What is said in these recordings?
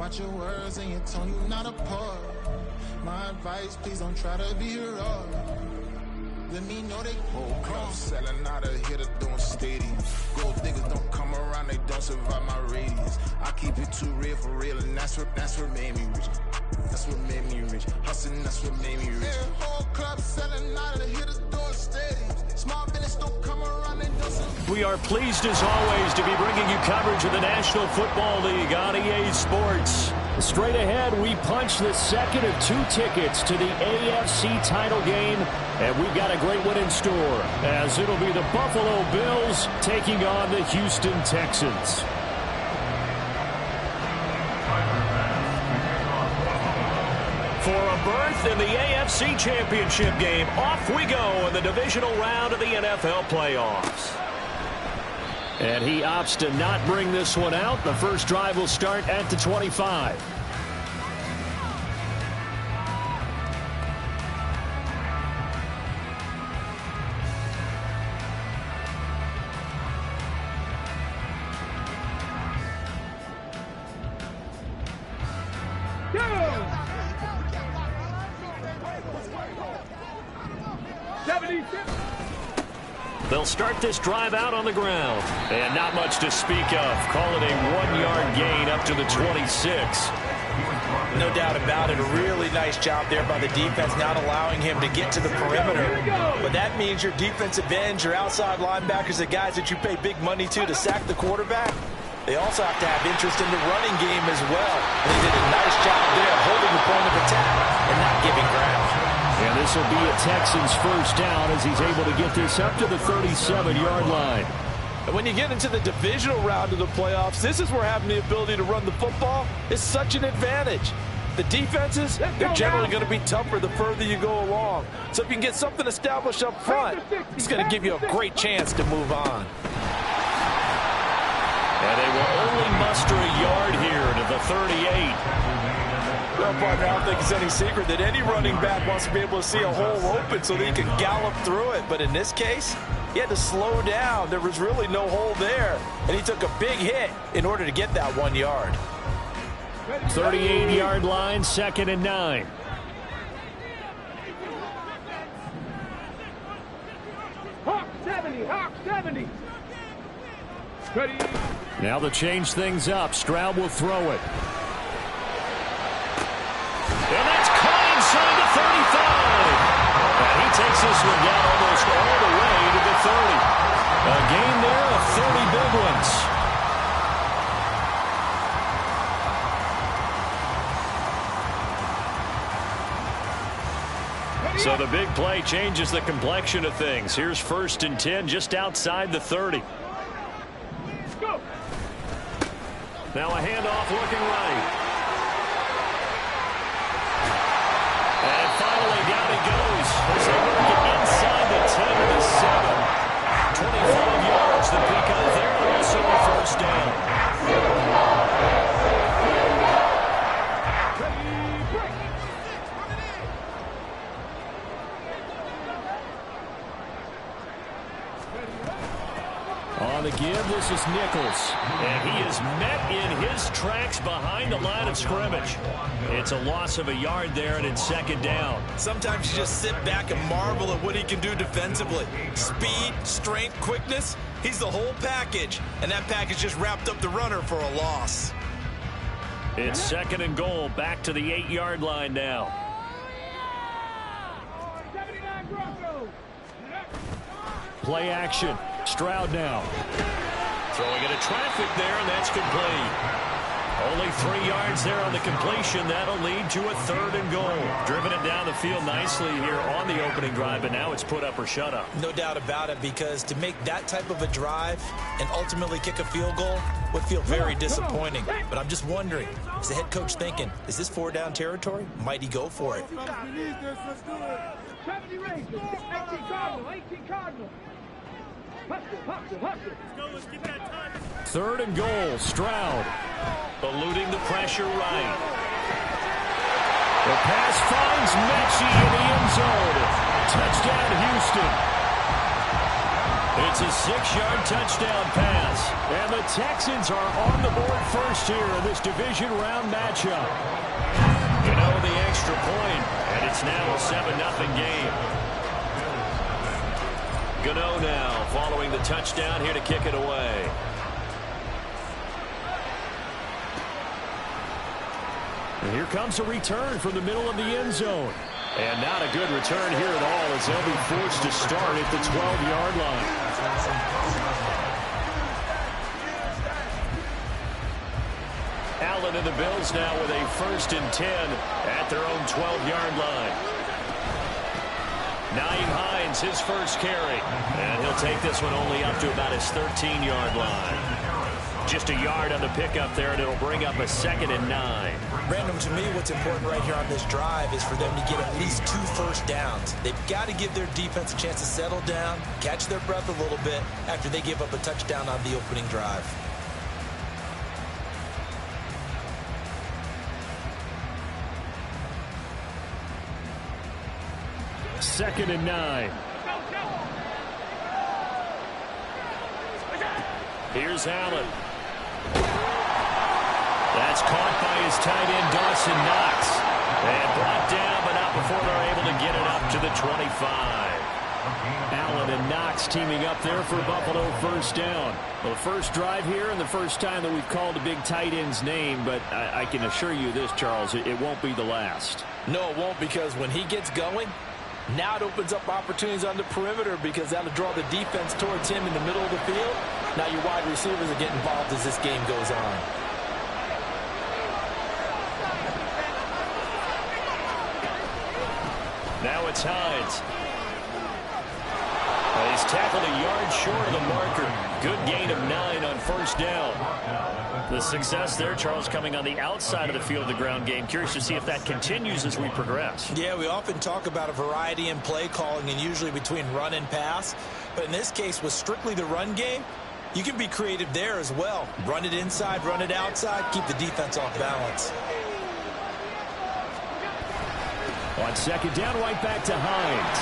Watch your words and your tone, you not a part. My advice, please don't try to be raw. Let me know they whole club selling out of here to doing stadiums. Gold diggers don't come around, they don't survive my radius. I keep it too real for real, and that's what made me rich. That's what made me rich. Hustling, that's what made me rich. Yeah, whole club selling out of here to doing stadiums. Small business don't come around, they don't survive. We are pleased as always to be bringing you coverage of the National Football League on EA Sports. Straight ahead, we punch the second of 2 tickets to the AFC title game, and we've got a great one in store, as it'll be the Buffalo Bills taking on the Houston Texans. For a berth in the AFC Championship game, off we go in the divisional round of the NFL playoffs. And he opts to not bring this one out. The first drive will start at the 25. They'll start this drive out on the ground. And not much to speak of. Call it a 1-yard gain up to the 26. No doubt about it. A really nice job there by the defense, not allowing him to get to the perimeter. But that means your defensive ends, your outside linebackers, the guys that you pay big money to sack the quarterback, they also have to have interest in the running game as well. And they did a nice job there holding the point of attack and not giving ground. And this will be a Texans first down as he's able to get this up to the 37-yard line. And when you get into the divisional round of the playoffs, this is where having the ability to run the football is such an advantage. The defenses, they're generally going to be tougher the further you go along. So if you can get something established up front, it's going to give you a great chance to move on. And they will only muster a yard here to the 38. Well, partner, I don't think it's any secret that any running back wants to be able to see a hole open so that he can gallop through it. But in this case, he had to slow down. There was really no hole there. And he took a big hit in order to get that 1 yard. 38-yard line, 2nd and 9. Hawk 70, Hawk 70. Ready. Now to change things up, Stroud will throw it. And that's caught inside the 35. And he takes this one down almost all the way to the 30. A gain there of 30 big ones. So the big play changes the complexion of things. Here's 1st and 10 just outside the 30. Go. Now a handoff looking right. And finally down he goes as they work it inside the 10 to the 7. 25 yards the pick out there, and also a first down. On the give, this is Nichols. And he is met in his tracks behind the line of scrimmage. It's a loss of a yard there, and it's 2nd down. Sometimes you just sit back and marvel at what he can do defensively. Speed, strength, quickness, he's the whole package. And that package just wrapped up the runner for a loss. It's 2nd and goal, back to the 8-yard line now. 79 Broncos. Play action. Stroud now. Throwing into traffic there, and that's complete. Only 3 yards there on the completion. That'll lead to a 3rd and goal. Driven it down the field nicely here on the opening drive, but now it's put up or shut up. No doubt about it, because to make that type of a drive and ultimately kick a field goal would feel very disappointing. But I'm just wondering, is the head coach thinking, is this 4-down territory? Might he go for it? 70 Rangers, 18 Cardinal, 18 Cardinal. Hustle. 3rd and goal, Stroud. Eluding the pressure right. The pass finds Mechie in the end zone. Touchdown, Houston. It's a 6-yard touchdown pass. And the Texans are on the board first here in this division round matchup. You know, the extra point, and it's now a 7-0 game. Gano now following the touchdown here to kick it away. And here comes a return from the middle of the end zone. And not a good return here at all as they'll be forced to start at the 12-yard line. Allen and the Bills now with a 1st and 10 at their own 12-yard line. Nyheim Hines, his first carry. And he'll take this one only up to about his 13-yard line. Just a yard on the pickup there, and it'll bring up a 2nd and 9. Brandon, to me, what's important right here on this drive is for them to get at least 2 first downs. They've got to give their defense a chance to settle down, catch their breath a little bit after they give up a touchdown on the opening drive. Second and 9. Here's Allen. That's caught by his tight end, Dawson Knox. And brought down, but not before they're able to get it up to the 25. Allen and Knox teaming up there for Buffalo first down. Well, the first drive here and the first time that we've called a big tight end's name, but I can assure you this, Charles, it won't be the last. No, it won't, because when he gets going, now it opens up opportunities on the perimeter because that'll draw the defense towards him in the middle of the field. Now your wide receivers are getting involved as this game goes on. Now it's Hines. He's tackled a yard short of the marker. Good gain of 9 on first down. The success there, Charles, coming on the outside of the field of the ground game. Curious to see if that continues as we progress. Yeah, we often talk about a variety in play calling and usually between run and pass. But in this case, with strictly the run game, you can be creative there as well. Run it inside, run it outside, keep the defense off balance. On second down, right back to Hines.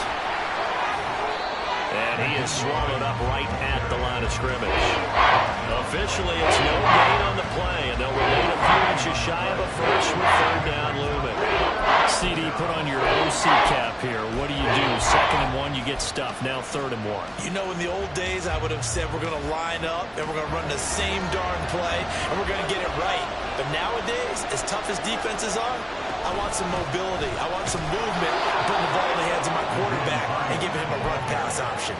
And he is swallowed up right at the line of scrimmage. Officially, it's no gain on the play, and they'll remain a few inches shy of a first with 3rd down looming. CD, put on your OC cap here. What do? 2nd and 1, you get stuffed. Now 3rd and 1. You know, in the old days, I would have said we're going to line up, and we're going to run the same darn play, and we're going to get it right. But nowadays, as tough as defenses are, I want some mobility. I want some movement, putting the ball in the hands of my quarterback and giving him a run-pass option.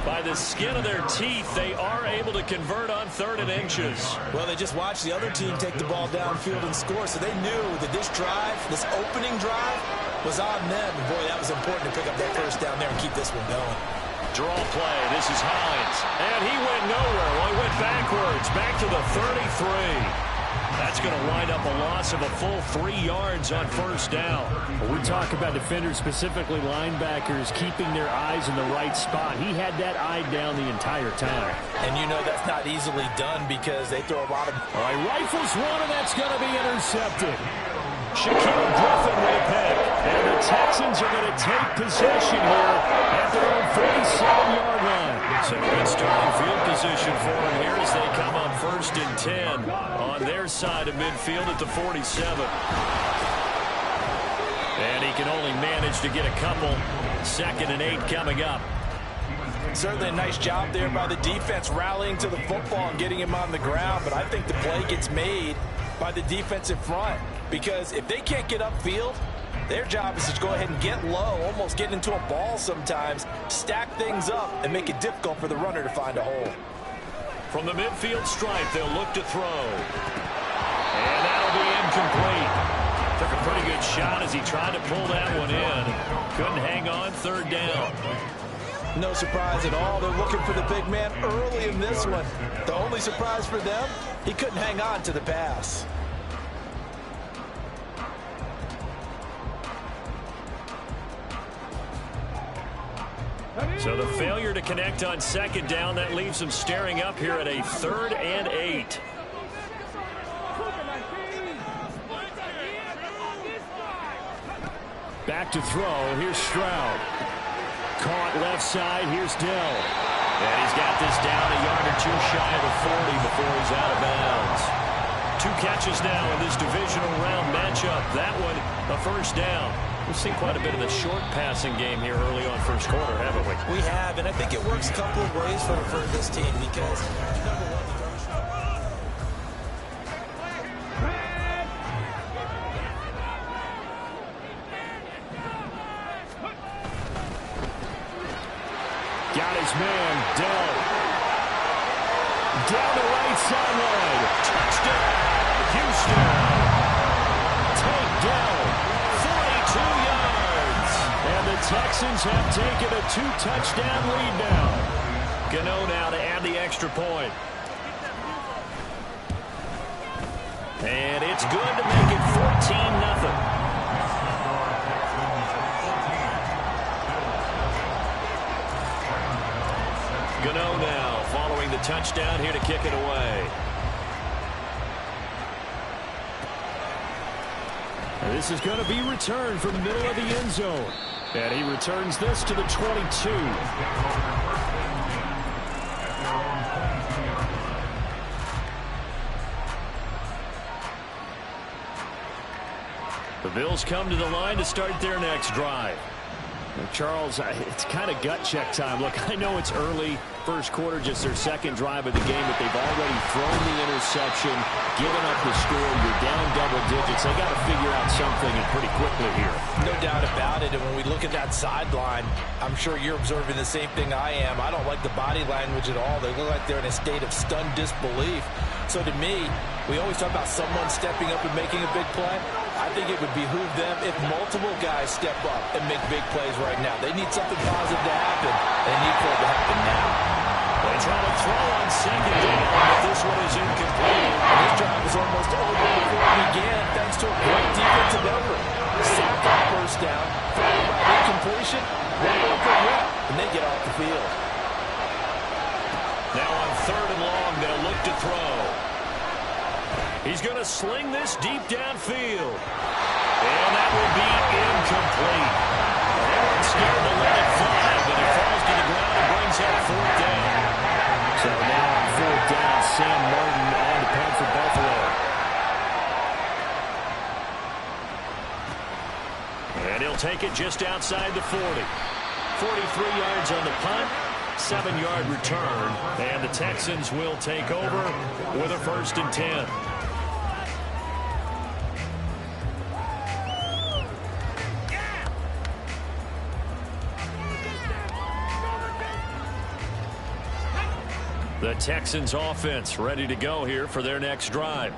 By the skin of their teeth, they are able to convert on 3rd and inches. Well, they just watched the other team take the ball downfield and score, so they knew that this drive, this opening drive, was on them. And boy, that was important to pick up that first down there and keep this one going. Draw play. This is Hines. And he went nowhere. Well, he went backwards, back to the 33. That's going to wind up a loss of a full 3 yards on first down. When we talk about defenders, specifically linebackers, keeping their eyes in the right spot. He had that eye down the entire time. And you know that's not easily done because they throw a lot of... All right, rifles one, and that's going to be intercepted. Shaquille Griffin with a pick. And the Texans are going to take possession here at their own 47-yard line. So good starting field position for them here as they come on 1st and 10 on their side of midfield at the 47. And he can only manage to get a couple. 2nd and 8 coming up. Certainly a nice job there by the defense rallying to the football and getting him on the ground. But I think the play gets made by the defensive front. Because if they can't get upfield, their job is to go ahead and get low, almost get into a ball sometimes, stack things up, and make it difficult for the runner to find a hole. From the midfield stripe, they'll look to throw. And that'll be incomplete. Took a pretty good shot as he tried to pull that one in. Couldn't hang on, 3rd down. No surprise at all. They're looking for the big man early in this one. The only surprise for them, he couldn't hang on to the pass. So the failure to connect on 2nd down, that leaves them staring up here at a 3rd and 8. Back to throw. Here's Stroud. Caught left side. Here's Dell. And he's got this down a yard or two shy of the 40 before he's out of bounds. 2 catches now in this divisional round matchup. That one, a first down. We've seen quite a bit of the short passing game here early on first quarter, haven't we? We have, and I think it works a couple of ways for this team because, number one, got his man, Dell. Down the right sideline. Touchdown, Houston. Take Dell. 42 yards. And the Texans have taken a 2-touchdown lead now. Gano now to add the extra point. And it's good to make it 14-0. Gano now following the touchdown here to kick it away. And this is going to be returned from the middle of the end zone. And he returns this to the 22. The Bills come to the line to start their next drive. Charles, it's kind of gut check time. Look, I know it's early, first quarter, just their second drive of the game, but they've already thrown the interception, given up the score. You're down double digits. They got to figure out something and pretty quickly here. No doubt about it. And when we look at that sideline, I'm sure you're observing the same thing I am. I don't like the body language at all. They look like they're in a state of stunned disbelief. So to me, we always talk about someone stepping up and making a big play. I think it would behoove them if multiple guys step up and make big plays right now. They need something positive to happen. They need for it to happen now. They try to throw on second down, but this one is incomplete. And this drive was almost over before it began, thanks to a great defensive effort. Sacked on first down, followed by incompletion, one more for rep, and they get off the field. Now on 3rd and long, they'll look to throw. He's going to sling this deep downfield. And that will be incomplete. They weren't scared to let it fly, but it falls to the ground and brings up 4th down. So now on 4th down, Sam Martin on the punt for Buffalo. And he'll take it just outside the 40. 43 yards on the punt. 7-yard return. And the Texans will take over with a 1st and 10. The Texans offense ready to go here for their next drive.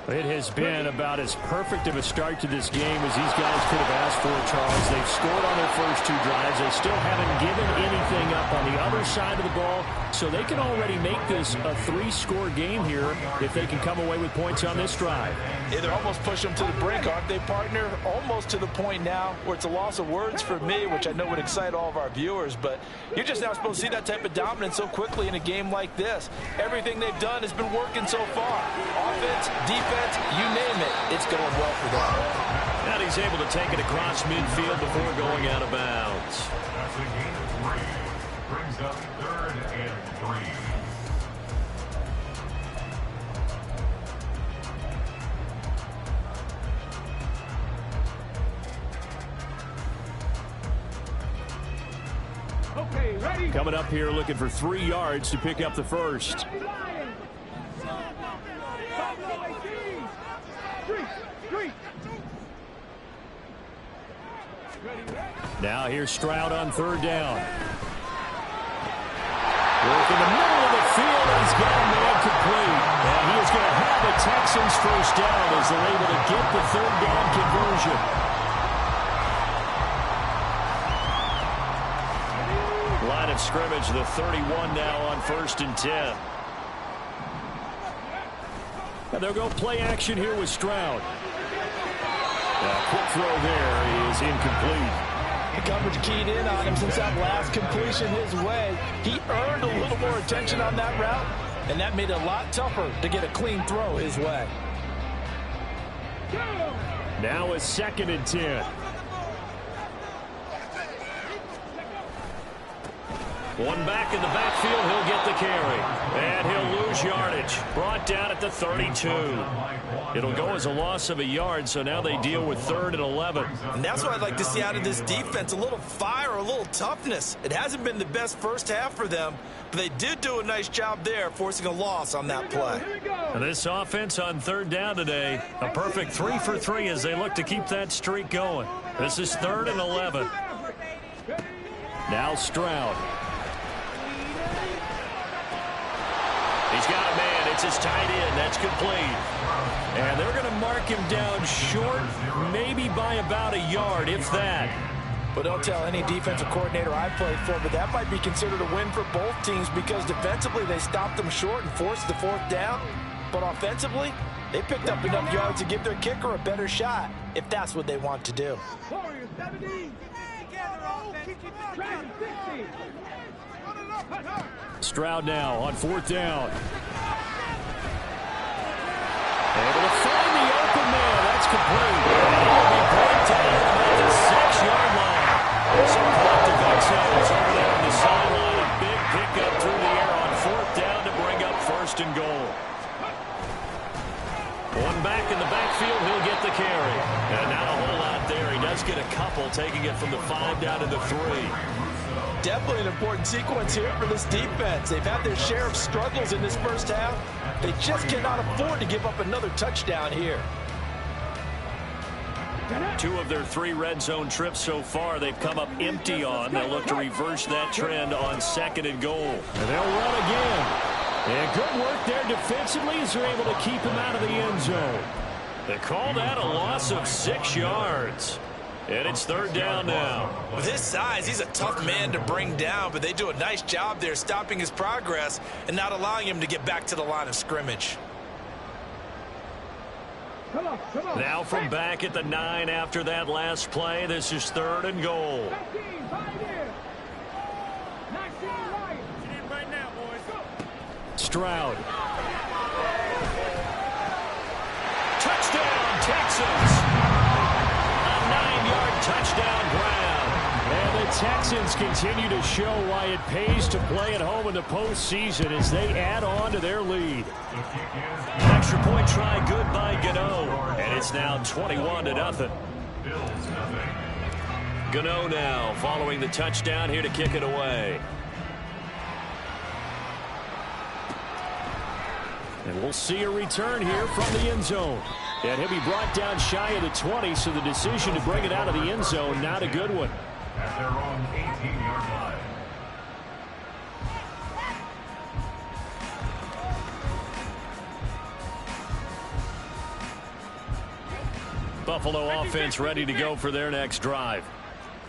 It has been about as perfect of a start to this game as these guys could have asked for, Charles. They've scored on their first 2 drives. They still haven't given anything up on the other side of the ball, so they can already make this a 3-score game here if they can come away with points on this drive. Yeah, they're almost pushing them to the brink, aren't they, partner? Almost to the point now where it's a loss of words for me, which I know would excite all of our viewers, but you're just now supposed to see that type of dominance so quickly in a game like this. Everything they've done has been working so far. Offense, defense, you name it, it's going well for them. And he's able to take it across midfield before going out of bounds. That's a gain of 3. Brings up 3rd and 3. Okay, ready? Coming up here looking for 3 yards to pick up the first. Now here's Stroud on 3rd down. Work in the middle of the field, and he's got a man complete. And he is going to have the Texans first down as they're able to get the 3rd down conversion. Line of scrimmage, the 31 now on 1st and 10. And they'll go play action here with Stroud. Quick throw there is incomplete. The coverage keyed in on him since that last completion his way. He earned a little more attention on that route, and that made it a lot tougher to get a clean throw his way. Now a 2nd and 10. One back in the backfield, he'll get the carry. And he'll lose yardage. Brought down at the 32. It'll go as a loss of a yard, so now they deal with 3rd and 11. And that's what I'd like to see out of this defense, a little fire, a little toughness. It hasn't been the best first half for them, but they did do a nice job there, forcing a loss on that play. And this offense on 3rd down today, a perfect 3 for 3 as they look to keep that streak going. This is 3rd and 11. Now Stroud. He's got a man. It's his tight end. That's complete. And they're going to mark him down short, maybe by about a yard, if that. But don't tell any defensive coordinator I've played for, but that might be considered a win for both teams because defensively they stopped them short and forced the 4th down. But offensively, they picked up enough yards to give their kicker a better shot, if that's what they want to do. Stroud now on 4th down. Able to find the open man. That's complete. And he'll be brought down at the 6-yard line. Some collective exhales over there on the sideline. A big pickup through the air on 4th down to bring up 1st and goal. One back in the backfield, he'll get the carry. And not a whole lot there. He does get a couple, taking it from the 5 down to the 3. Definitely an important sequence here for this defense. They've had their share of struggles in this first half. They just cannot afford to give up another touchdown here. 2 of their 3 red zone trips so far they've come up empty on. They'll look to reverse that trend on 2nd and goal. And they'll run again. And good work there defensively as they're able to keep him out of the end zone. They call that a loss of 6 yards. And it's 3rd down now. With his size, he's a tough man to bring down, but they do a nice job there stopping his progress and not allowing him to get back to the line of scrimmage. Now from back at the 9 after that last play, this is 3rd and goal. Stroud. Touchdown, Texans. A 9-yard touchdown ground. And the Texans continue to show why it pays to play at home in the postseason as they add on to their lead. Extra point try good by Gano. And it's now 21-0. Gano now following the touchdown here to kick it away. And we'll see a return here from the end zone. And he'll be brought down shy of the 20, so the decision to bring it out of the end zone, not a good one. At their own 18-yard line. Buffalo offense ready to go for their next drive.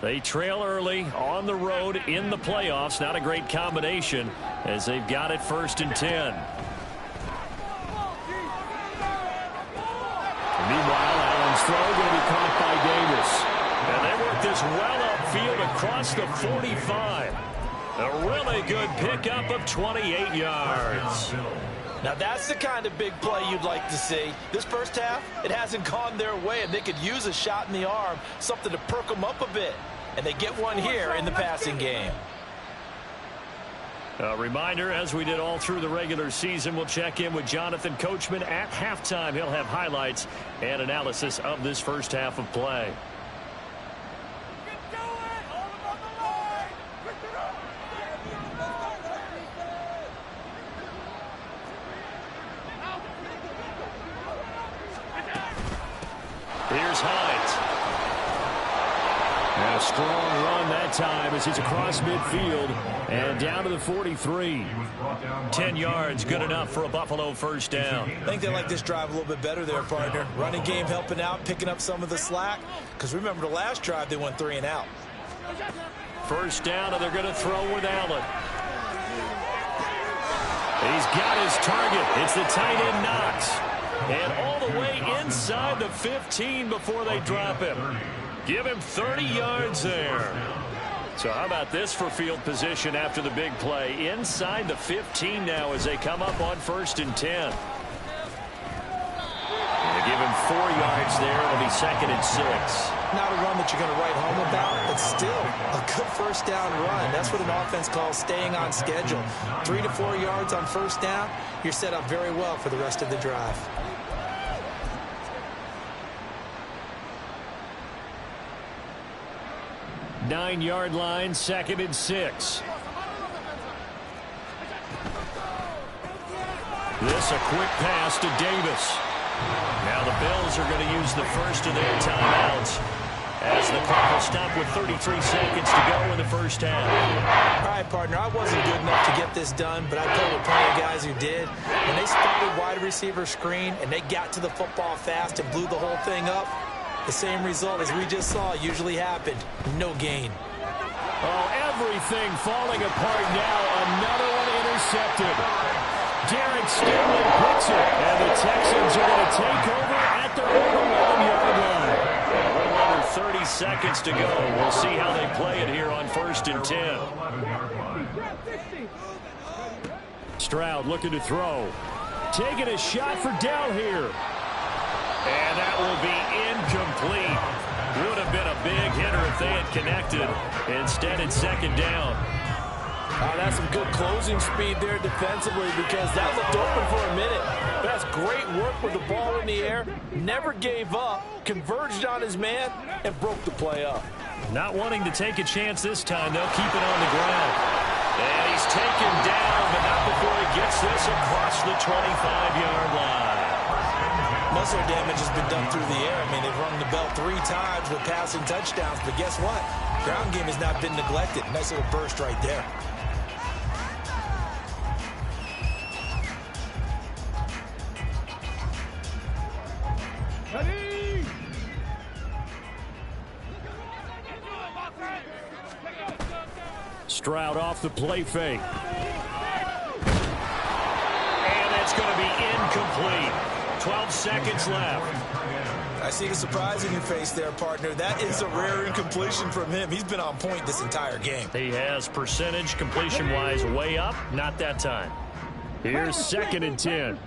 They trail early on the road in the playoffs. Not a great combination as they've got it 1st and 10. Meanwhile, Allen's throw going to be caught by Davis. And they work this well upfield across the 45. A really good pickup of 28 yards. Now that's the kind of big play you'd like to see. This first half, it hasn't gone their way, and they could use a shot in the arm, something to perk them up a bit. And they get one here in the passing game. A reminder, as we did all through the regular season, we'll check in with Jonathan Coachman at halftime. He'll have highlights and analysis of this first half of play. Here's Hines. And a strong run that time as he's across midfield and down to the 43. 10 yards, good enough for a Buffalo first down. I think they like this drive a little bit better there, partner. Running game helping out, picking up some of the slack. Because remember the last drive, they went 3 and out. First down, and they're going to throw with Allen. He's got his target. It's the tight end Knox. And all the way inside the 15 before they drop him. Give him 30 yards there. So how about this for field position after the big play? Inside the 15 now as they come up on 1st and 10. They give him 4 yards there. It'll be 2nd and 6. Not a run that you're going to write home about, but still a good first down run. That's what an offense calls staying on schedule. 3 to 4 yards on first down, you're set up very well for the rest of the drive. Nine-yard line, 2nd and 6. This a quick pass to Davis. Now the Bills are going to use the first of their timeouts as the clock will stop with 33 seconds to go in the first half. All right, partner, I wasn't good enough to get this done, but I played with plenty of guys who did. When they spotted wide receiver screen and they got to the football fast and blew the whole thing up, the same result as we just saw usually happened. No gain. Oh, everything falling apart now. Another one intercepted. Jarrett Stidham picks it, and the Texans are going to take over at their own 11-yard line. A little under 30 seconds to go. We'll see how they play it here on 1st and 10. Stroud looking to throw. Taking a shot for down here. And that will be incomplete. Would have been a big hitter if they had connected. Instead, it's 2nd down. Oh, that's some good closing speed there defensively because that looked open for a minute. That's great work with the ball in the air. Never gave up, converged on his man, and broke the play up. Not wanting to take a chance this time. They'll keep it on the ground. And he's taken down, but not before he gets this across the 25-yard line. Most of their damage has been done through the air. I mean, they've rung the bell 3 times with passing touchdowns, but guess what? Ground game has not been neglected. Nice little burst right there. Ready? Stroud off the play fake. And it's going to be incomplete. 12 seconds left. I see the surprise in your face there, partner. That is a rare incompletion from him. He's been on point this entire game. He has percentage completion-wise way up. Not that time. Here's 2nd and 10.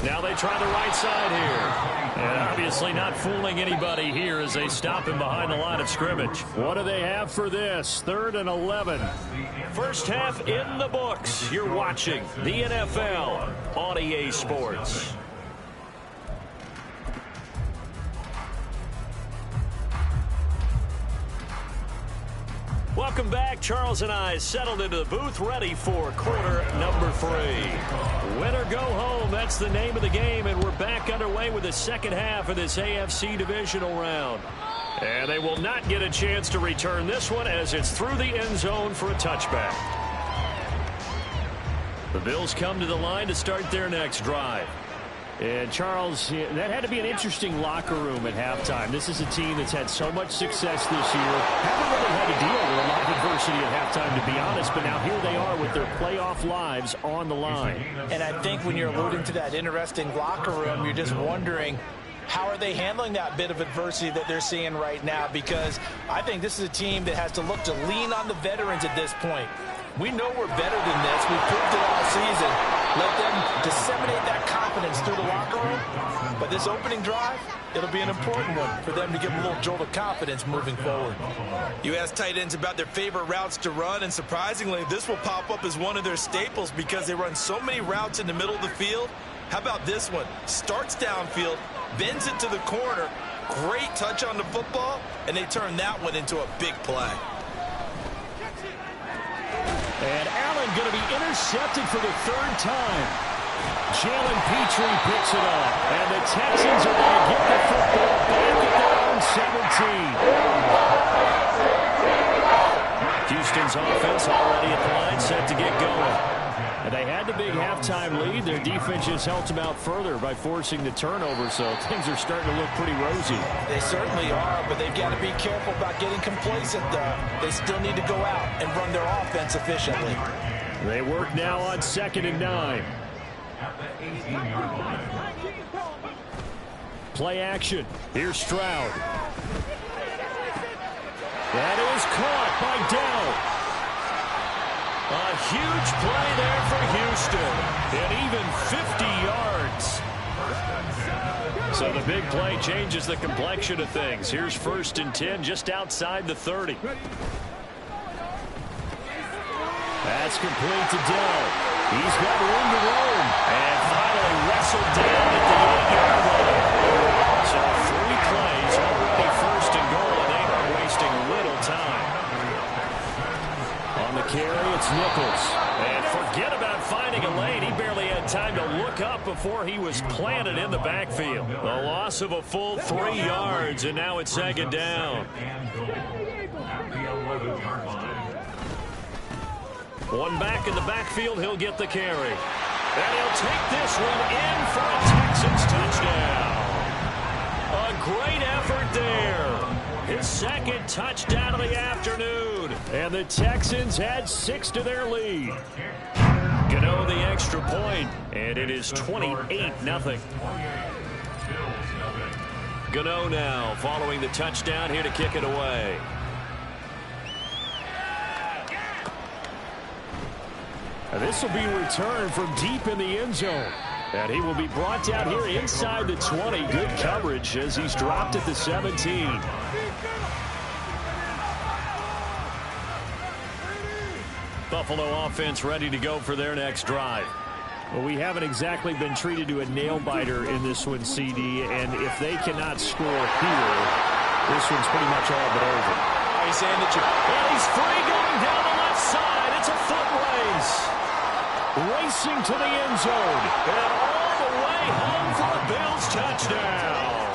Now they try the right side here. And obviously not fooling anybody here as they stop him behind the line of scrimmage. What do they have for this? 3rd and 11. First half in the books. You're watching the NFL on EA Sports. Welcome back. Charles and I settled into the booth, ready for quarter number 3. Win or go home, that's the name of the game, and we're back underway with the second half of this AFC divisional round. And they will not get a chance to return this one as it's through the end zone for a touchback. The Bills come to the line to start their next drive. And, Charles, that had to be an interesting locker room at halftime. This is a team that's had so much success this year. Haven't really had to deal with a lot of adversity at halftime, to be honest. But now here they are with their playoff lives on the line. And I think when you're alluding to that interesting locker room, you're just wondering, how are they handling that bit of adversity that they're seeing right now? Because I think this is a team that has to look to lean on the veterans at this point. We know we're better than this. We've proved it all season. Let them disseminate that confidence through the locker room. But this opening drive, it'll be an important one for them to give them a little jolt of confidence moving forward. You ask tight ends about their favorite routes to run, and surprisingly, this will pop up as one of their staples because they run so many routes in the middle of the field. How about this one? Starts downfield, bends it to the corner, great touch on the football, and they turn that one into a big play. And Allen going to be intercepted for the 3rd time. Jalen Petrie picks it up. And the Texans are going to get the football back at their own 17. Houston's offense already at the line, set to get going. And they had the big halftime lead. Their defense just helped them out further by forcing the turnover, so things are starting to look pretty rosy. They certainly are, but they've got to be careful about getting complacent, though. They still need to go out and run their offense efficiently. They work now on 2nd and 9. Play action. Here's Stroud. That is caught by Dell. A huge play there for Houston. And even 50 yards. So the big play changes the complexion of things. Here's 1st and 10 just outside the 30. That's complete to Dell. He's got room to roam. And finally wrestled down at the 8-yard line. So 3 plays already 1st and goal, and they are wasting little time. On the carry, it's Nichols. And forget about finding a lane. He barely had time to look up before he was planted in the backfield. The loss of a full 3 yards, and now it's 2nd down. At the 11-yard line. One back in the backfield, he'll get the carry. And he'll take this one in for a Texans touchdown. A great effort there. His 2nd touchdown of the afternoon. And the Texans had 6 to their lead. Gano the extra point, and it is 28-0. Gano now following the touchdown here to kick it away. And this will be returned from deep in the end zone. And he will be brought down here inside the 20. Good coverage as he's dropped at the 17. Buffalo offense ready to go for their next drive. Well, we haven't exactly been treated to a nail-biter in this one, CD. And if they cannot score here, this one's pretty much all but over. He's saying that and he's free going down the left side. It's a foot race. Racing to the end zone. And all the way home for a Bills touchdown.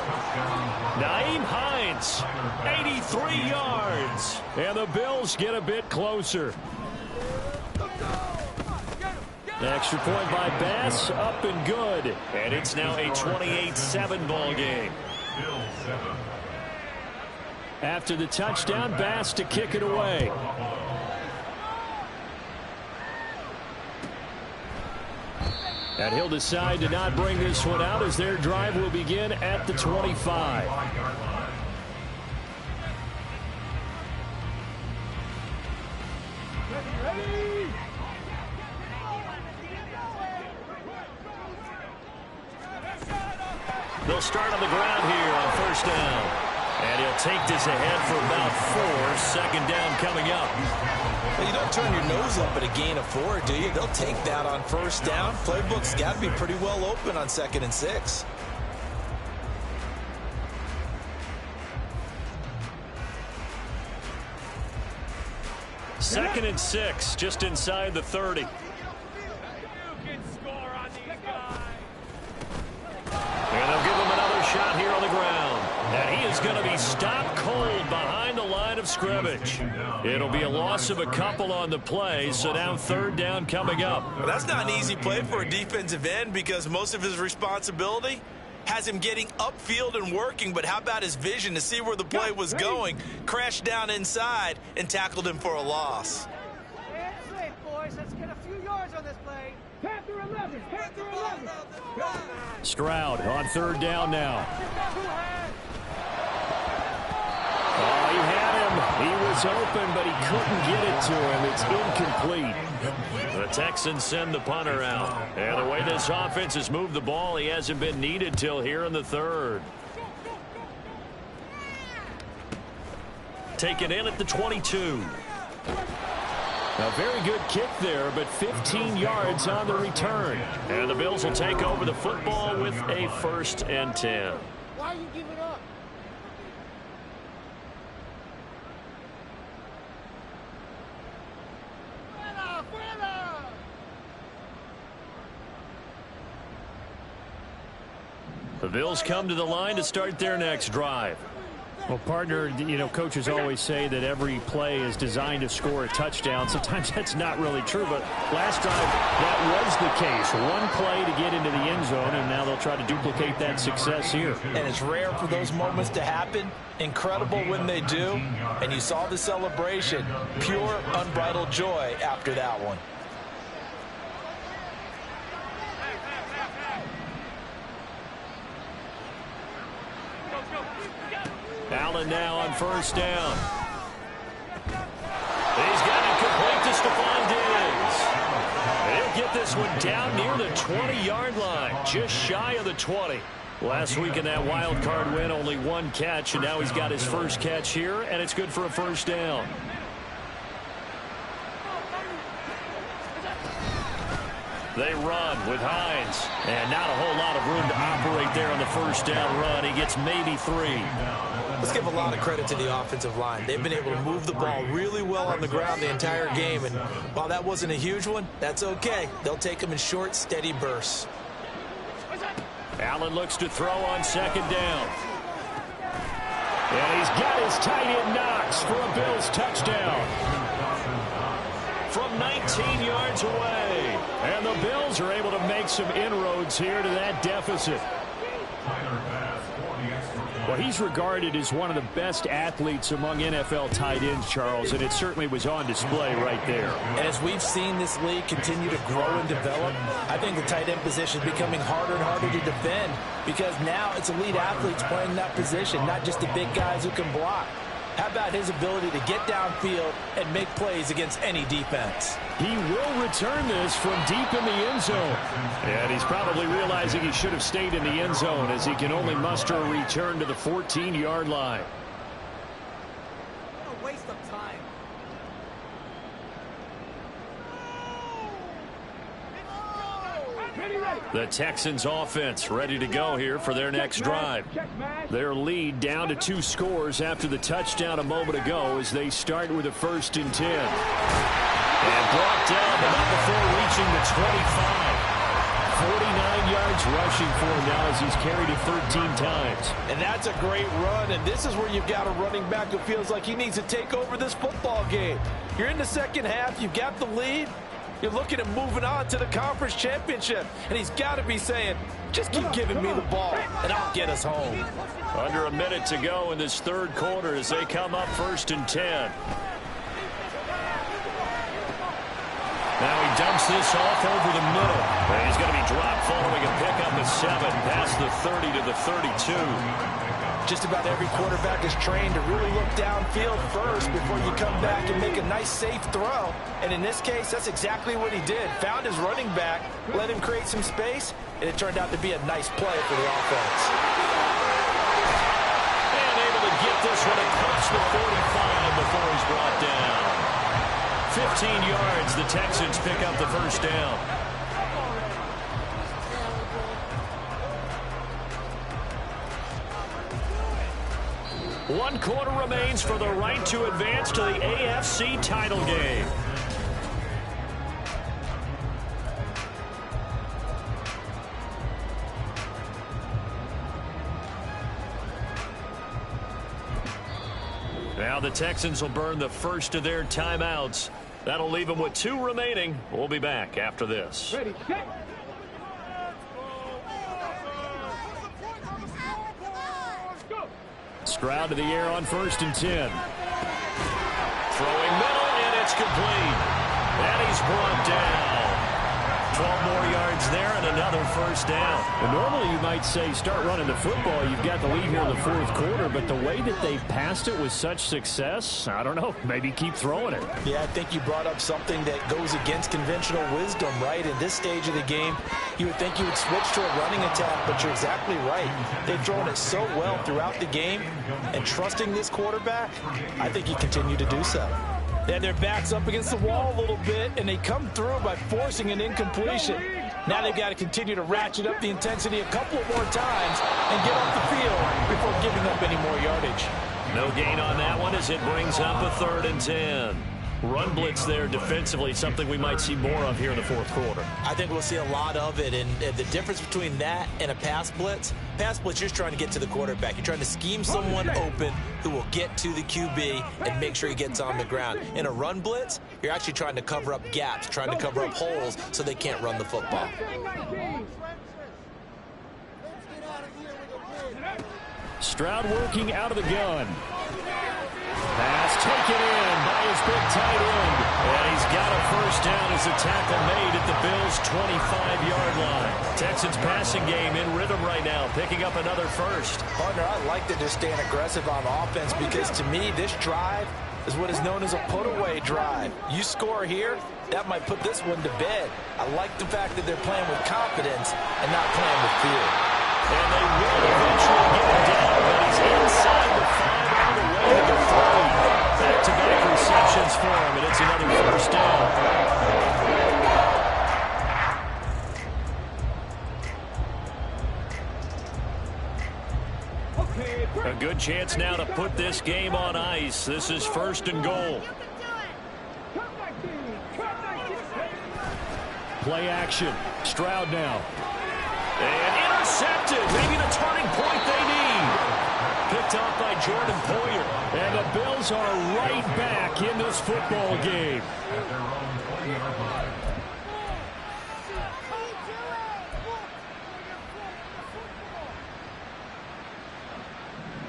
Nyheim Hines, 83 yards. And the Bills get a bit closer. The extra point by Bass, up and good. And it's now a 28-7 ball game. After the touchdown, Bass to kick it away. And he'll decide to not bring this one out as their drive will begin at the 25. They'll start on the ground here on 1st down. And he'll take this ahead for about 4. 2nd down coming up. Well, you don't turn your nose up at a gain of 4, do you? They'll take that on 1st down. Playbook's got to be pretty well open on 2nd and 6. Second and 6, just inside the 30. And they'll give him another shot here on the ground. And he is going to be stopped cold behind the line of scrimmage. It'll be a loss of a couple on the play, so now 3rd down coming up. Well, that's not an easy play for a defensive end because most of his responsibility has him getting upfield and working, but how about his vision to see where the play was going, crashed down inside, and tackled him for a loss. That's safe, boys. Let's get a few yards on this play. Panther 11. Panther 11. Stroud on 3rd down now. Oh, he had him. He was open, but he couldn't get it to him. It's incomplete. The Texans send the punter out. And the way this offense has moved the ball, he hasn't been needed till here in the 3rd. Taken in at the 22. A very good kick there, but 15 yards on the return. And the Bills will take over the football with a 1st and 10. Why are you giving up? The Bills come to the line to start their next drive. Well, partner, you know, coaches always say that every play is designed to score a touchdown. Sometimes that's not really true, but last drive, that was the case. One play to get into the end zone, and now they'll try to duplicate that success here. And it's rare for those moments to happen. Incredible when they do. And you saw the celebration. Pure, unbridled joy after that one. Allen now on 1st down. He's got it complete to Stephon Diggs. get this one down near the 20-yard line, just shy of the 20. Last week in that wild card win, only one catch, and now he's got his first catch here, and it's good for a first down. They run with Hines, and not a whole lot of room to operate there on the first down run. He gets maybe 3. Let's give a lot of credit to the offensive line. They've been able to move the ball really well on the ground the entire game, and while that wasn't a huge one, that's okay. They'll take them in short, steady bursts. Allen looks to throw on second down. And he's got his tight end Knox for a Bills touchdown. From 19 yards away. And the Bills are able to make some inroads here to that deficit. Well, he's regarded as one of the best athletes among NFL tight ends, Charles, and it certainly was on display right there. And as we've seen this league continue to grow and develop, I think the tight end position is becoming harder and harder to defend because now it's elite athletes playing that position, not just the big guys who can block. How about his ability to get downfield and make plays against any defense? He will return this from deep in the end zone. And he's probably realizing he should have stayed in the end zone as he can only muster a return to the 14-yard line. What a waste of time. The Texans offense ready to go here for their next drive. Their lead down to 2 scores after the touchdown a moment ago as they start with a 1st and 10. And brought down but not before reaching the 25. 49 yards rushing for him now as he's carried it 13 times. And that's a great run, and this is where you've got a running back who feels like he needs to take over this football game. You're in the second half, you've got the lead. You're looking at moving on to the conference championship. And he's got to be saying, just keep giving me the ball, and I'll get us home. Under a minute to go in this third quarter as they come up 1st and 10. Now he dumps this off over the middle. And he's going to be dropped following a pickup of 7 past the 30 to the 32. Just about every quarterback is trained to really look downfield first before you come back and make a nice, safe throw. And in this case, that's exactly what he did. Found his running back, let him create some space, and it turned out to be a nice play for the offense. And able to get this one across the 45 before he's brought down. 15 yards, the Texans pick up the first down. One quarter remains for the right to advance to the AFC title game. Now the Texans will burn the first of their timeouts. That'll leave them with 2 remaining. We'll be back after this. Ready, set. Stroud to the air on 1st and 10. Throwing middle, and it's complete. And he's brought down. 12 more yards there and another first down. And normally you might say start running the football. You've got the lead here in the 4th quarter, but the way that they've passed it with such success, I don't know, maybe keep throwing it. Yeah, I think you brought up something that goes against conventional wisdom, right? In this stage of the game, you would think you would switch to a running attack, but you're exactly right. They've thrown it so well throughout the game, and trusting this quarterback, I think you continue to do so. They had their backs up against the wall a little bit, and they come through by forcing an incompletion. Now they've got to continue to ratchet up the intensity a couple more times and get off the field before giving up any more yardage. No gain on that one as it brings up a 3rd and 10. Run blitz there defensively, something we might see more of here in the 4th quarter. I think we'll see a lot of it, and the difference between that and a pass blitz, you're just trying to get to the quarterback. You're trying to scheme someone open who will get to the QB and make sure he gets on the ground. In a run blitz, you're actually trying to cover up gaps, trying to cover up holes so they can't run the football. Stroud working out of the gun. Pass taken in by his big tight end. And he's got a first down as a tackle made at the Bills' 25-yard line. Texans passing game in rhythm right now, picking up another first. Partner, I like that they're staying aggressive on offense because to me, this drive is what is known as a put-away drive. You score here, that might put this one to bed. I like the fact that they're playing with confidence and not playing with fear. And they will eventually get him down, but he's inside the 5 all the way to the 3. Back-to-back receptions for him, and it's another first down. A good chance now to put this game on ice. This is 1st and goal. Play action. Stroud now. And intercepted. Maybe the turning point they need. Picked off by Jordan Poyer. And the Bills are right back in this football game. At their own 20-yard line.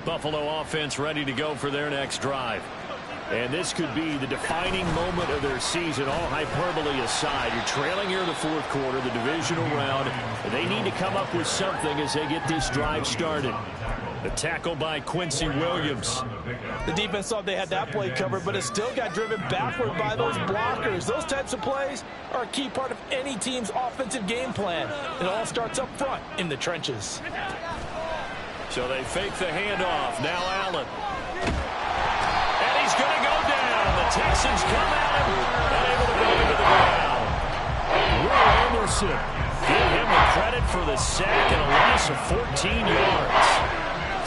Buffalo offense ready to go for their next drive. And this could be the defining moment of their season, all hyperbole aside. You're trailing here in the 4th quarter, the divisional round. And they need to come up with something as they get this drive started. The tackle by Quincy Williams. The defense thought they had that play covered, but it still got driven backward by those blockers. Those types of plays are a key part of any team's offensive game plan. It all starts up front in the trenches. So they fake the handoff. Now Allen. And he's going to go down. The Texans come at him and able to get him to the ground. Will Anderson. Give him the credit for the sack and a loss of 14 yards.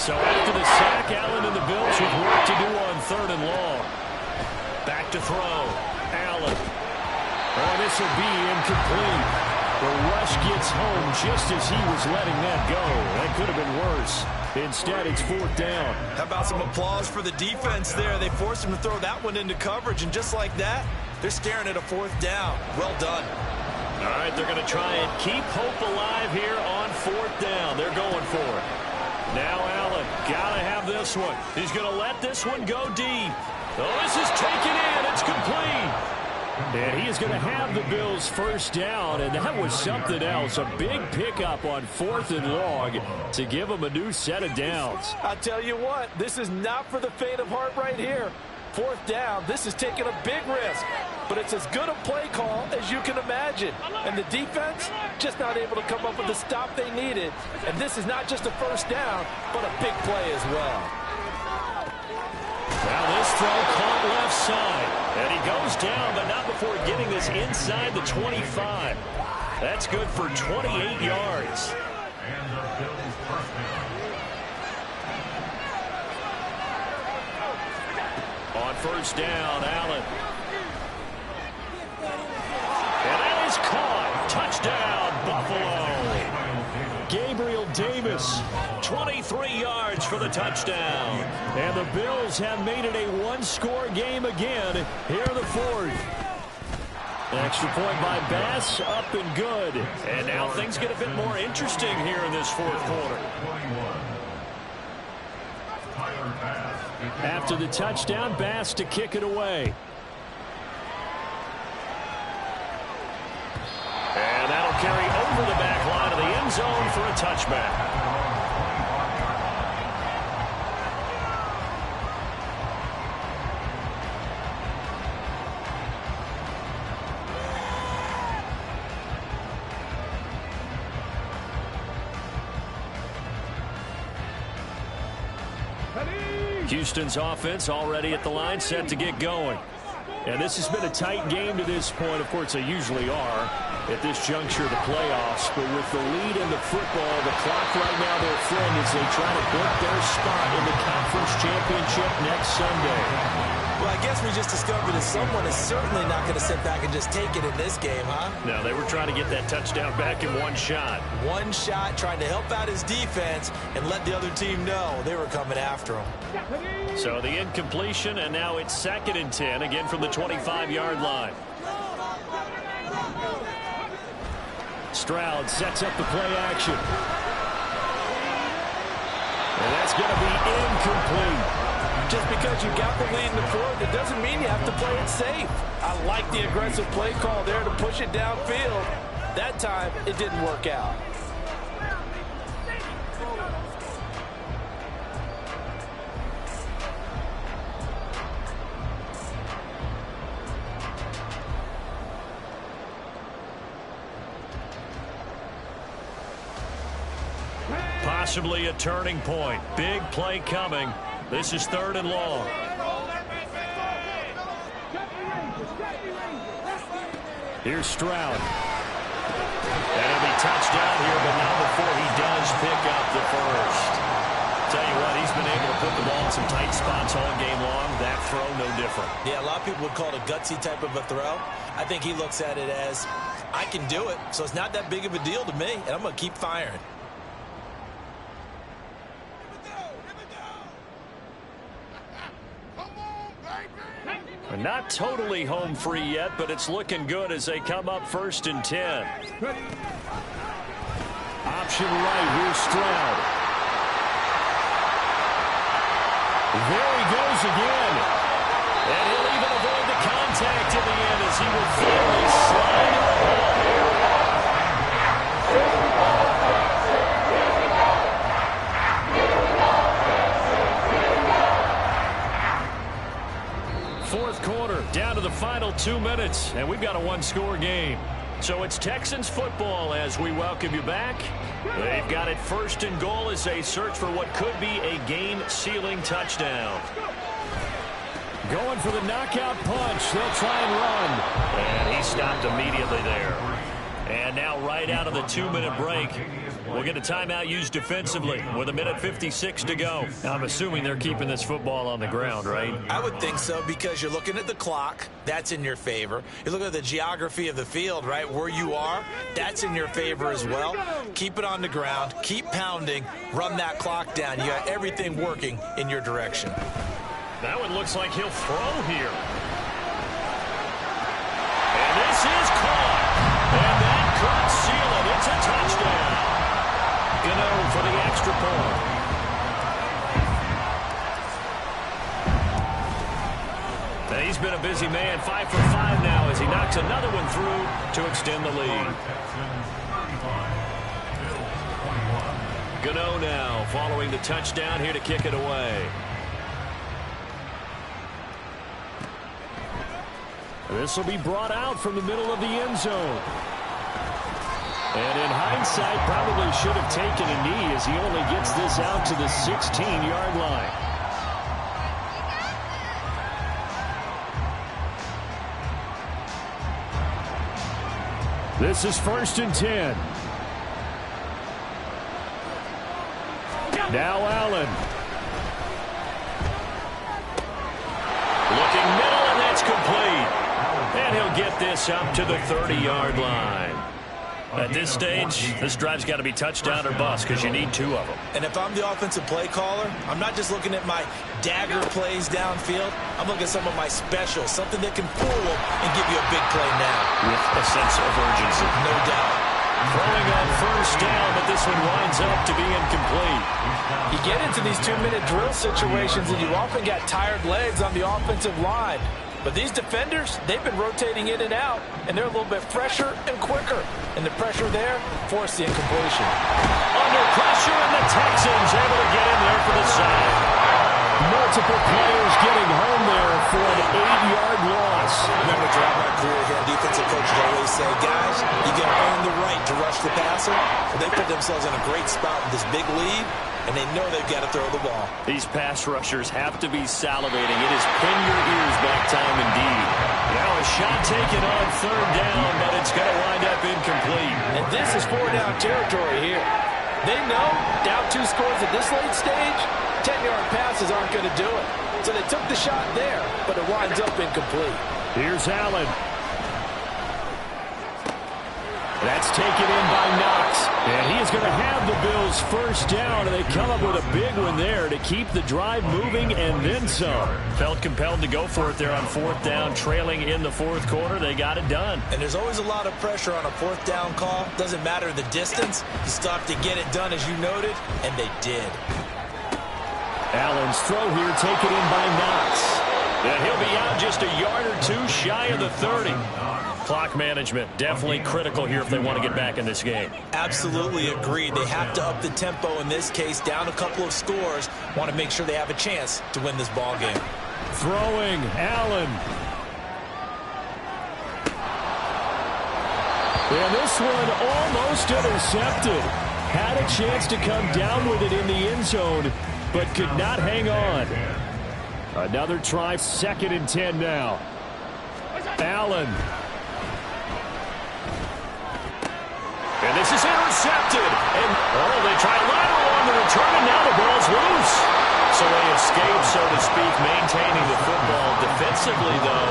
So after the sack, Allen and the Bills with work to do on 3rd and long. Back to throw. Allen. Oh, this will be incomplete. The rush gets home just as he was letting that go. That could have been worse. Instead, it's 4th down. How about some applause for the defense there? They forced him to throw that one into coverage, and just like that, they're staring at a 4th down. Well done. All right, they're going to try and keep hope alive here on 4th down. They're going for it. Now Allen, got to have this one. He's going to let this one go deep. Oh, this is taken in. It's complete. And he is going to have the Bills' first down, and that was something else. A big pickup on 4th and long to give them a new set of downs. I tell you what, this is not for the faint of heart right here. 4th down, this is taking a big risk, but it's as good a play call as you can imagine. And the defense just not able to come up with the stop they needed. And this is not just a first down, but a big play as well. Now this throw caught left side. And he goes down, but not before getting this inside the 25. That's good for 28 yards. And the Bills' first down. On 1st down, Allen. And that is caught. Touchdown, Buffalo. Gabriel Davis, 23 yards for the touchdown. And the Bills have made it a one-score game again here in the 4th. Extra point by Bass, up and good. And now things get a bit more interesting here in this 4th quarter. 21. Tyler Bass. After the touchdown, Bass to kick it away. And that'll carry over the back line of the end zone for a touchback. Houston's offense already at the line, set to get going. And this has been a tight game to this point. Of course, they usually are at this juncture of the playoffs. But with the lead in the football, the clock right now their friend as they try to book their spot in the conference championship next Sunday. Well, I guess we just discovered that someone is certainly not going to sit back and just take it in this game, huh? No, they were trying to get that touchdown back in one shot. One shot, trying to help out his defense and let the other team know they were coming after him. So the incompletion, and now it's 2nd and 10, again from the 25-yard line. Stroud sets up the play action. And that's going to be incomplete. Just because you got the lead in the 4th, it doesn't mean you have to play it safe. I like the aggressive play call there to push it downfield. That time, it didn't work out. possibly a turning point. Big play coming. This is 3rd and long. Here's Stroud. And it'll be touchdown here, but not before he does pick up the first. Tell you what, he's been able to put the ball in some tight spots all game long. That throw, no different. Yeah, a lot of people would call it a gutsy type of a throw. I think he looks at it as, I can do it, so it's not that big of a deal to me, and I'm going to keep firing. Not totally home free yet, but it's looking good as they come up 1st and 10. Option right, here's Stroud. There he goes again. And he'll even avoid the contact in the end as he will finally slide the ball. Fourth quarter, down to the final 2 minutes, and we've got a one-score game. So it's Texans football as we welcome you back. They've got it 1st and goal as they search for what could be a game-sealing touchdown. Going for the knockout punch. They'll try and run. And he stopped immediately there. And now right out of the 2-minute break, we'll get a timeout used defensively with 1:56 to go. Now, I'm assuming they're keeping this football on the ground, right? I would think so, because you're looking at the clock. That's in your favor. You're looking at the geography of the field, right? Where you are, that's in your favor as well. Keep it on the ground. Keep pounding. Run that clock down. You got everything working in your direction. That one looks like he'll throw here. And this is caught. And that could seal it. It's a touchdown. Gano for the extra point. Now he's been a busy man. 5 for 5 now as he knocks another one through to extend the lead. Gano now following the touchdown here to kick it away. This will be brought out from the middle of the end zone. And in hindsight, probably should have taken a knee as he only gets this out to the 16-yard line. This is 1st and 10. Now Allen. Looking middle, and that's complete. And he'll get this up to the 30-yard line. At this stage, this drive's got to be touchdown or bust because you need 2 of them. And if I'm the offensive play caller, I'm not just looking at my dagger plays downfield. I'm looking at some of my specials, something that can fool them and give you a big play now. With a sense of urgency. No doubt. Throwing on 1st down, but this one winds up to be incomplete. You get into these 2-minute drill situations, and you often got tired legs on the offensive line. But these defenders, they've been rotating in and out, and they're a little bit fresher and quicker. And the pressure there forced the incompletion. Under pressure, and the Texans able to get in there for the sack. Multiple players getting home there for an 8-yard loss. Remember, throughout my career here, defensive coaches always say, guys, you got to earn the right to rush the passer. Well, they put themselves in a great spot with this big lead, and they know they've got to throw the ball. These pass rushers have to be salivating. It is pin your ears back time indeed. Now a shot taken on 3rd down, but it's going to wind up incomplete. And this is 4-down territory here. They know down 2 scores at this late stage, 10-yard passes aren't going to do it. So they took the shot there, but it winds up incomplete. Here's Allen. That's taken in by Knox. And he is going to have the Bills 1st down, and they come up with a big one there to keep the drive moving and then some. Felt compelled to go for it there on 4th down, trailing in the 4th quarter. They got it done. And there's always a lot of pressure on a 4th down call. Doesn't matter the distance. You still have to get it done, as you noted, and they did. Allen's throw here taken in by Knox. And he'll be out just a yard or 2 shy of the 30. Clock management definitely critical here if they want to get back in this game. Absolutely agreed. They have to up the tempo in this case, down a couple of scores. Want to make sure they have a chance to win this ball game. Throwing, Allen. And this one almost intercepted. Had a chance to come down with it in the end zone, but could not hang on. Another try, 2nd and 10 now. Allen. And this is intercepted. And, they try a lateral on the return, and now the ball's loose. So they escape, so to speak, maintaining the football. Defensively, though,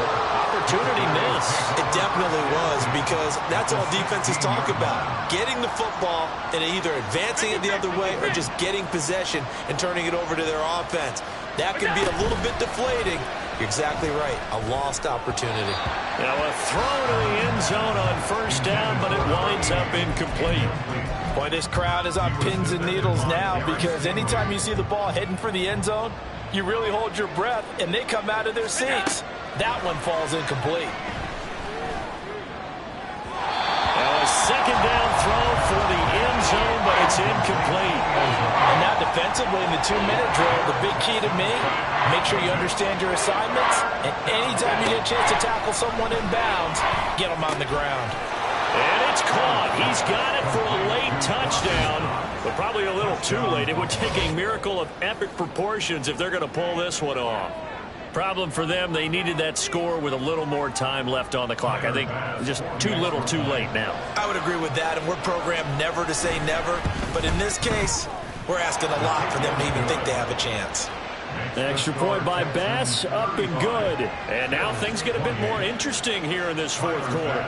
opportunity miss. It definitely was, because that's all defenses talk about. Getting the football and either advancing it the other way or just getting possession and turning it over to their offense. That can be a little bit deflating. You're exactly right. A lost opportunity. Now a throw to the end zone on 1st down, but it winds up incomplete. Boy, this crowd is on pins and needles now, because anytime you see the ball heading for the end zone, you really hold your breath, and they come out of their seats. That one falls incomplete. Now a 2nd down throw for the end zone, but it's incomplete. And now defensively in the 2-minute drill, the big key to me, make sure you understand your assignments, and anytime you get a chance to tackle someone in bounds, get them on the ground. And it's caught. He's got it for a late touchdown, but probably a little too late. It would take a miracle of epic proportions if they're going to pull this one off. Problem for them, they needed that score with a little more time left on the clock. I think just too little too late now. I would agree with that, and we're programmed never to say never. But in this case, we're asking a lot for them to even think they have a chance. Extra point by Bass, up and good. And now things get a bit more interesting here in this 4th quarter.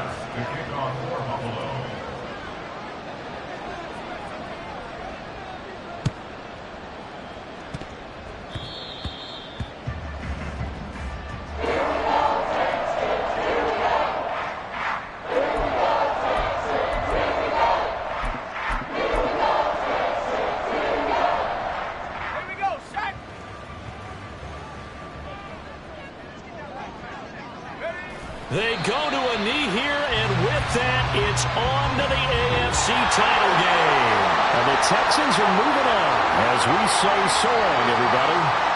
They go to a knee here, and with that, it's on to the AFC title game. And the Texans are moving on as we say so long, everybody.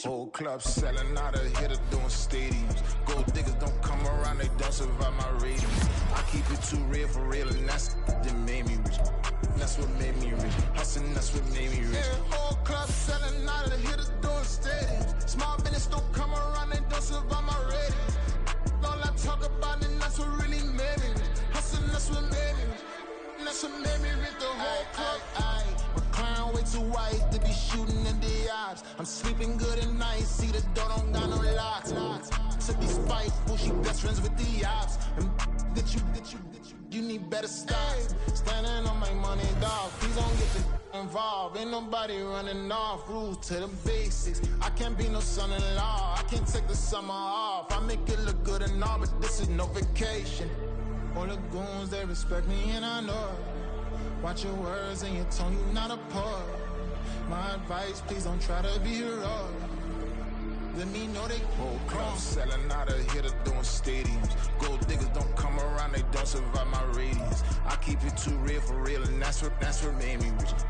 Whole club selling out of hitter doing stadiums. Gold diggers don't come around, they don't survive my ratings. I keep it too real for real, and that's that made me rich. That's what made me rich. Hustling, that's what made me rich. Yeah, whole club selling out of hitters doing stadiums. Small business don't come around, they don't survive my ratings. All I talk about, and that's what really made me rich. Hustling, that's what made me rich. And that's what made me rich. The whole club. McLaren way too white to be shooting in the eyes. I'm sleeping good at night, see the door don't got no locks. To be spiteful, she best friends with the ops. And you need better styles. Standing on my money, dog. Please don't get the involved. Ain't nobody running off. Rules to the basics. I can't be no son-in-law. I can't take the summer off. I make it look good and all, but this is no vacation. All the goons, they respect me and I know it. Watch your words and your tone, you not a part. My advice, please don't try to be heroic. Let me know they whole club selling out of hitter doing stadiums. Gold diggers don't come around, they don't survive my radius. I keep it too real for real, and that's what made me rich.